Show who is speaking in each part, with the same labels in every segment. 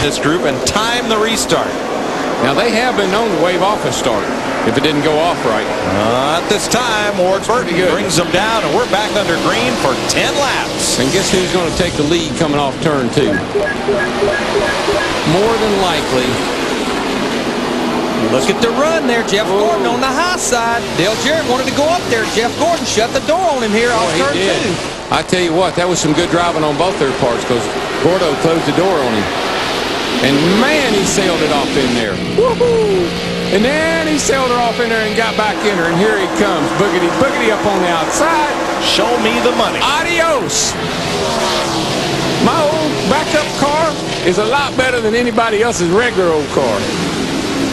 Speaker 1: this group and time the restart.
Speaker 2: Now, they have been known to wave off a start if it didn't go off right.
Speaker 1: At this time, Ward Burton brings them down, and we're back under green for 10 laps.
Speaker 2: And guess who's going to take the lead coming off turn 2? More than likely.
Speaker 3: Look at the run there. Jeff Gordon on the high side. Dale Jarrett wanted to go up there. Jeff Gordon shut the door on him here off turn 2.
Speaker 2: I tell you what, that was some good driving on both their parts because Gordo closed the door on him. And man, he sailed it off in there. Woohoo! And then he sailed her off in there and got back in her. And here he comes, boogity, boogity up on the outside.
Speaker 1: Show me the money.
Speaker 2: Adios. My old backup car is a lot better than anybody else's regular old car.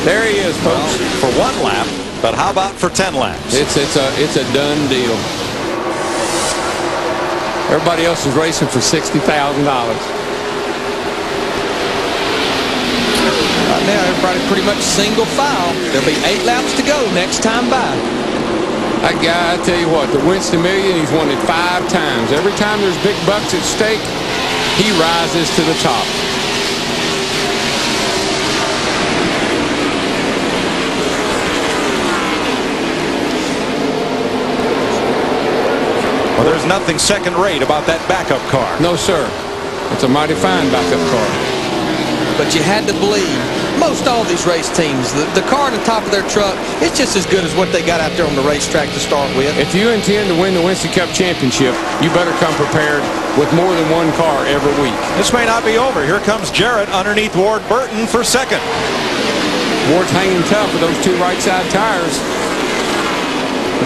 Speaker 2: There he is, folks.
Speaker 1: Well, for 1 lap, but how about for 10 laps?
Speaker 2: It's a done deal. Everybody else is racing for $60,000.
Speaker 3: Right now, everybody pretty much single file. There'll be 8 laps to go next time by.
Speaker 2: That guy, I tell you what, the Winston Million, he's won it 5 times. Every time there's big bucks at stake, he rises to the top.
Speaker 1: Well, there's nothing second-rate about that backup car.
Speaker 2: No, sir. It's a mighty fine backup car.
Speaker 3: But you had to believe, most all these race teams, the car on the top of their truck, it's just as good as what they got out there on the racetrack to start with.
Speaker 2: If you intend to win the Winston Cup Championship, you better come prepared with more than 1 car every week.
Speaker 1: This may not be over. Here comes Jarrett underneath Ward Burton for second.
Speaker 2: Ward's hanging tough with those 2 right side tires.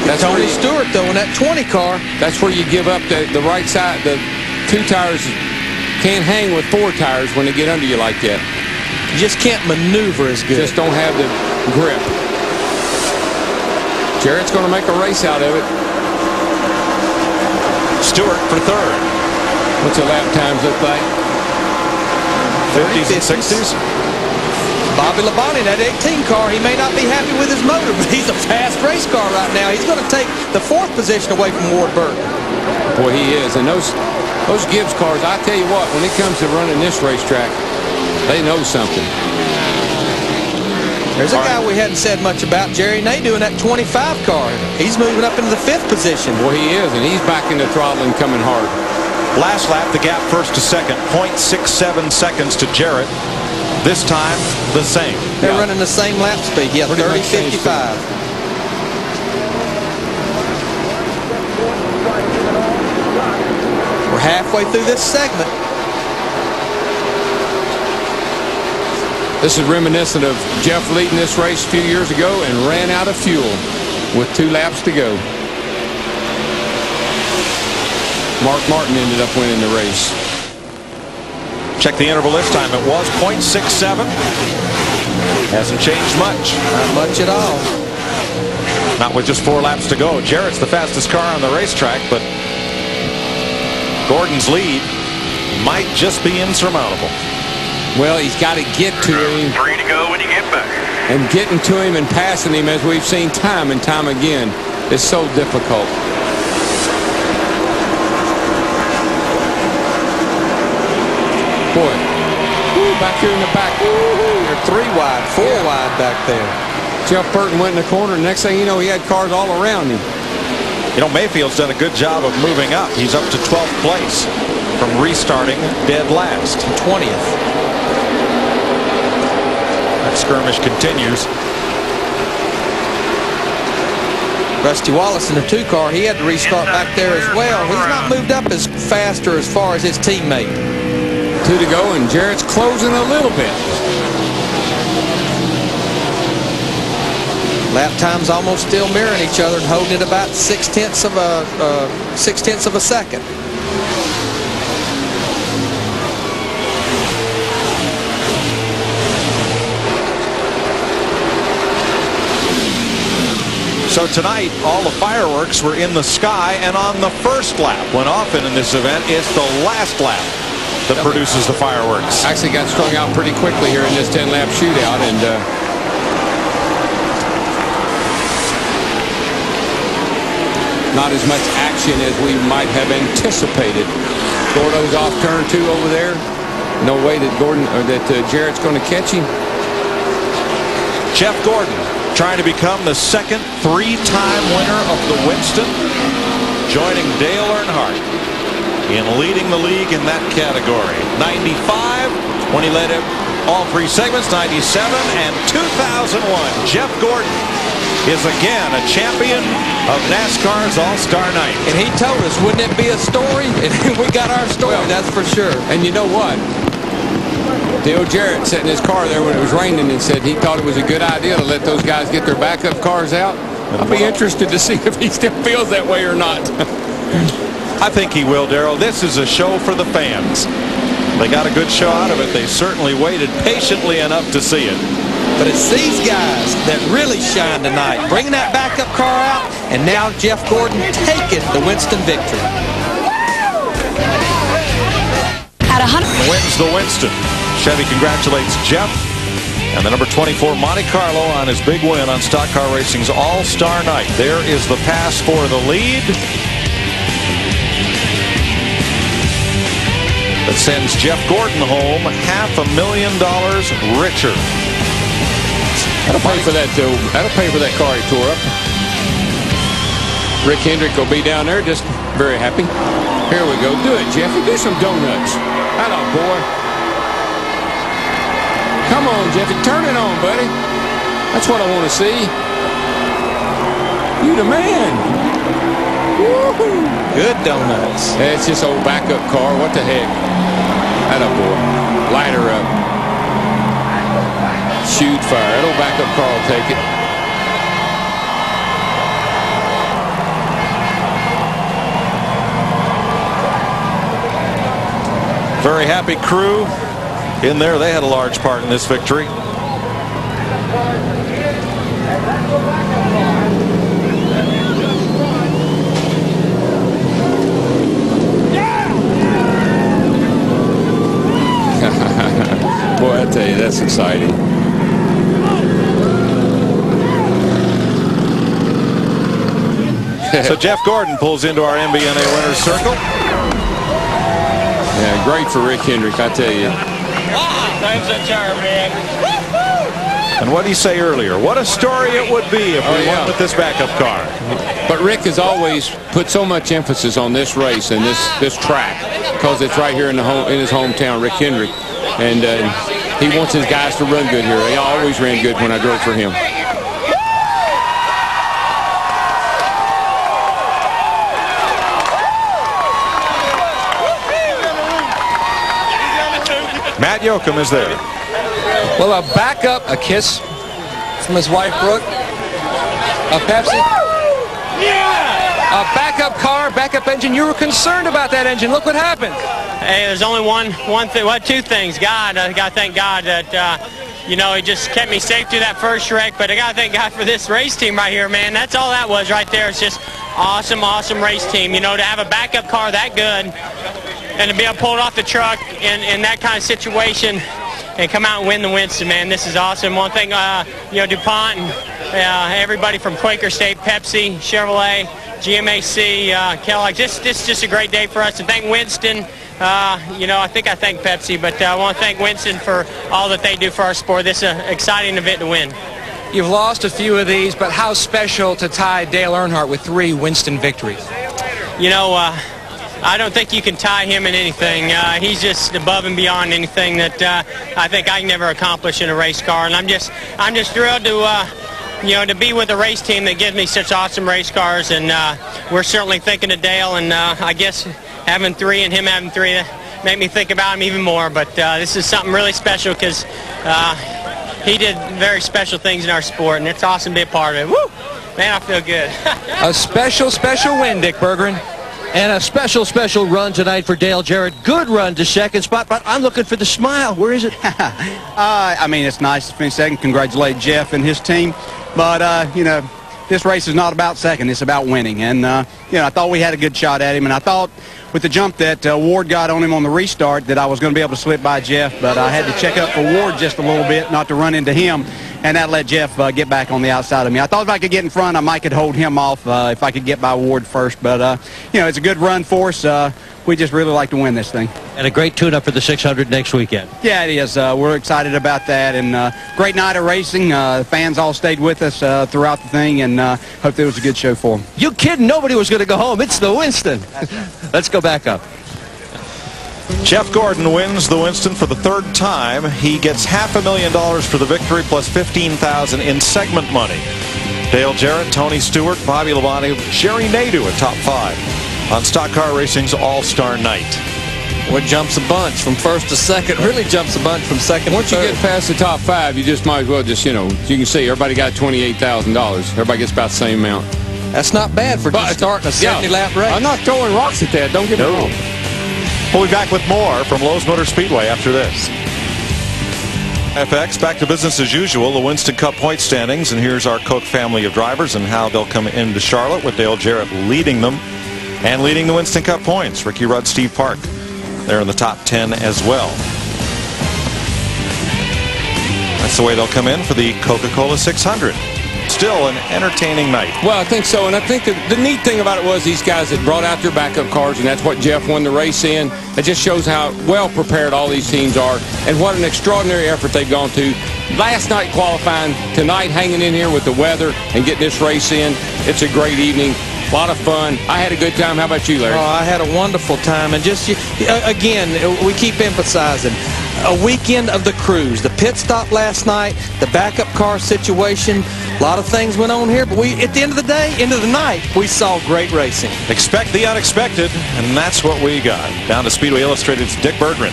Speaker 3: That's Tony Stewart, though, in that 20 car.
Speaker 2: That's where you give up the right side. The 2 tires can't hang with 4 tires when they get under you like that.
Speaker 3: You just can't maneuver as good.
Speaker 2: Just don't have the grip. Jarrett's going to make a race out of it.
Speaker 1: Stewart for third.
Speaker 2: What's the lap times look like?
Speaker 1: 50s and 60s.
Speaker 3: Bobby Labonte, that 18 car, he may not be happy with his motor, but he's a fast race car right now. He's going to take the 4th position away from Ward Burton.
Speaker 2: Boy, he is. And those Gibbs cars, I tell you what, when it comes to running this racetrack, they know something.
Speaker 3: There's a guy we hadn't said much about, Jerry Nadeau, in that 25 car. He's moving up into the 5th position.
Speaker 2: Boy, he is, and he's back in the throttle and coming hard.
Speaker 1: Last lap, the gap first to second, 0.67 seconds to Jarrett. This time, the same.
Speaker 3: They're running the same lap speed. Yeah, 30-55. We're halfway through this segment.
Speaker 2: This is reminiscent of Jeff leading this race a few years ago and ran out of fuel with 2 laps to go. Mark Martin ended up winning the race.
Speaker 1: Check the interval this time. It was 0.67. Hasn't changed much.
Speaker 3: Not much at all.
Speaker 1: Not with just 4 laps to go. Jarrett's the fastest car on the racetrack, but Gordon's lead might just be insurmountable.
Speaker 2: Well, he's got to get to him.
Speaker 4: 3 to go when you get back.
Speaker 2: And getting to him and passing him, as we've seen time and time again, is so difficult. Boy, back here in the back.
Speaker 3: They're 3 wide, 4 wide back there.
Speaker 2: Jeff Burton went in the corner. Next thing you know, he had cars all around him.
Speaker 1: You know, Mayfield's done a good job of moving up. He's up to 12th place from restarting dead last.
Speaker 3: 20th.
Speaker 1: That skirmish continues.
Speaker 3: Rusty Wallace in the 2 car, he had to restart back there as well. He's not moved up as fast or as far as his teammate.
Speaker 2: 2 to go, and Jarrett's closing a little bit.
Speaker 3: Lap times almost still mirroring each other and holding it about 0.6 of a second.
Speaker 1: So tonight, all the fireworks were in the sky and on the first lap, when often in this event, it's the last lap that produces the fireworks.
Speaker 2: Actually got strung out pretty quickly here in this 10-lap shootout, and not as much action as we might have anticipated. Gordo's off turn 2 over there. No way that Jarrett's going to catch him.
Speaker 1: Jeff Gordon trying to become the second three-time winner of the Winston, joining Dale Earnhardt in leading the league in that category. 95 when he led all three segments, 97 and 2001. Jeff Gordon is again a champion of NASCAR's All-Star Night.
Speaker 3: And he told us, wouldn't it be a story? And we got our story, well, that's for sure.
Speaker 2: And you know what? Dale Jarrett sat in his car there when it was raining and said he thought it was a good idea to let those guys get their backup cars out. I'll be interested to see if he still feels that way or not.
Speaker 1: I think he will, Darrell. This is a show for the fans. They got a good show out of it. They certainly waited patiently enough to see it.
Speaker 3: But it's these guys that really shine tonight, bringing that backup car out, and now Jeff Gordon taking the Winston victory.
Speaker 4: At 100
Speaker 1: wins the Winston. Chevy congratulates Jeff and the number 24 Monte Carlo on his big win on Stock Car Racing's All-Star Night. There is the pass for the lead. That sends Jeff Gordon home $500,000 richer.
Speaker 2: That'll pay for that, though. That'll pay for that car he tore up. Rick Hendrick will be down there just very happy. Here we go. Do it, Jeffy. Do some donuts. Hello, boy. Come on, Jeffy. Turn it on, buddy. That's what I want to see. You the man. Woo-hoo.
Speaker 3: Good donuts.
Speaker 2: It's just old backup car. What the heck? Hello, boy. Light her up. Shoot fire. That old backup car will take it.
Speaker 1: Very happy crew in there. They had a large part in this victory.
Speaker 2: Boy, I tell you, that's exciting.
Speaker 1: So Jeff Gordon pulls into our MBNA winner's circle.
Speaker 2: Yeah, great for Rick Hendrick, I tell you.
Speaker 5: Time's a charm, man.
Speaker 1: And what did he say earlier? What a story it would be if we won with this backup car.
Speaker 2: But Rick has always put so much emphasis on this race and this track because it's right here in his hometown, Rick Hendrick, and he wants his guys to run good here. He always ran good when I drove for him.
Speaker 1: Matt Yoakum is there.
Speaker 3: Well, a backup, a kiss from his wife, Brooke. A Pepsi. A backup car, backup engine. You were concerned about that engine. Look what happened.
Speaker 5: Hey, there's only one thing, well, two things. God, I got to thank God that, you know, he just kept me safe through that first wreck. But I got to thank God for this race team right here, man. That's all that was right there. It's just awesome, awesome race team. You know, to have a backup car that good and to be able to pull it off the truck in that kind of situation and come out and win the Winston, man. This is awesome. One thing, you know, DuPont and everybody from Quaker State, Pepsi, Chevrolet, GMAC, Kellogg. This is just a great day for us. And thank Winston. You know, I think I thank Pepsi, but I want to thank Winston for all that they do for our sport. This is an exciting event to win.
Speaker 3: You've lost a few of these, but how special to tie Dale Earnhardt with 3 Winston victories?
Speaker 5: You know, I don't think you can tie him in anything. He's just above and beyond anything that I think I can never accomplish in a race car. And I'm just thrilled to, you know, to be with a race team that gives me such awesome race cars. And we're certainly thinking of Dale. And I guess having 3 and him having 3 made me think about him even more. But this is something really special because he did very special things in our sport, and it's awesome to be a part of it. Woo! Man, I feel good.
Speaker 3: A special, special win, Dick Bergeron.
Speaker 6: And a special, special run tonight for Dale Jarrett. Good run to second spot, but I'm looking for the smile. Where is it?
Speaker 7: I mean, it's nice to finish second. Congratulate Jeff and his team. But, you know, this race is not about second. It's about winning. And, you know, I thought we had a good shot at him. And I thought with the jump that Ward got on him on the restart that I was going to be able to slip by Jeff. But I had to check up for Ward just a little bit, not to run into him. and that let Jeff get back on the outside of me. I thought if I could get in front, I might could hold him off if I could get by Ward first. But, you know, it's a good run for us. We just really like to win this thing.
Speaker 6: And a great tune-up for the 600 next weekend.
Speaker 7: Yeah, it is. We're excited about that, and great night of racing. The fans all stayed with us throughout the thing, and hope it was a good show for them.
Speaker 6: You kidding? Nobody was going to go home. It's the Winston. Let's go back up.
Speaker 1: Jeff Gordon wins the Winston for the third time. He gets $500,000 for the victory plus $15,000 in segment money. Dale Jarrett, Tony Stewart, Bobby Labonte, Jerry Nadeau at top 5 on Stock Car Racing's All-Star Night.
Speaker 3: What jumps a bunch from first to second really jumps a bunch from second
Speaker 2: Once
Speaker 3: to third.
Speaker 2: you get past the top 5, you just might as well just, you know, you can see everybody got $28,000. Everybody gets about the same amount.
Speaker 3: That's not bad for just starting a 70-lap race.
Speaker 2: I'm not throwing rocks at that. Don't get me wrong.
Speaker 1: We'll be back with more from Lowe's Motor Speedway after this. FX, back to business as usual, the Winston Cup point standings, and here's our Koch family of drivers and how they'll come into Charlotte with Dale Jarrett leading them and leading the Winston Cup points. Ricky Rudd, Steve Park, they're in the top 10 as well. That's the way they'll come in for the Coca-Cola 600. Still an entertaining night.
Speaker 2: Well, I think so, and I think the neat thing about it was these guys that brought out their backup cars, and that's what Jeff won the race in. It just shows how well prepared all these teams are and what an extraordinary effort they've gone to. Last night qualifying, tonight hanging in here with the weather and getting this race in. It's a great evening. A lot of fun. I had a good time. How about you, Larry?
Speaker 3: Oh, I had a wonderful time. And just, again, we keep emphasizing, a weekend of the cruise. The pit stop last night, the backup car situation, a lot of things went on here. But at the end of the day, end of the night, we saw great racing.
Speaker 1: Expect the unexpected, and that's what we got. Down to Speedway Illustrated's Dick Berggren.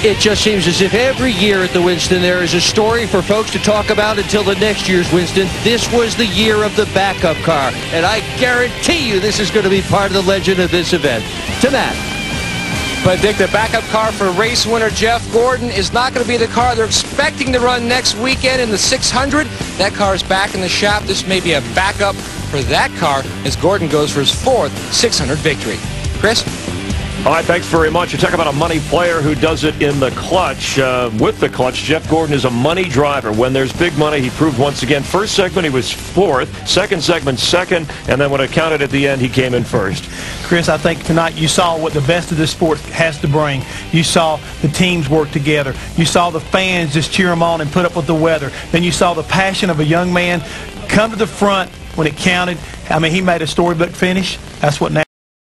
Speaker 6: It just seems as if every year at the Winston there is a story for folks to talk about until the next year's Winston. This was the year of the backup car, and I guarantee you this is going to be part of the legend of this event. To Matt.
Speaker 8: But Dick, the backup car for race winner Jeff Gordon is not going to be the car they're expecting to run next weekend in the 600. That car is back in the shop. This may be a backup for that car as Gordon goes for his 4th 600 victory. Chris?
Speaker 9: All right, thanks very much. You talk about a money player who does it in the clutch. With the clutch, Jeff Gordon is a money driver. When there's big money, he proved once again. First segment, he was 4th. Second segment, 2nd. And then when it counted at the end, he came in 1st.
Speaker 10: Chris, I think tonight you saw what the best of this sport has to bring. You saw the teams work together. You saw the fans just cheer them on and put up with the weather. Then you saw the passion of a young man come to the front when it counted. I mean, he made a storybook finish. That's what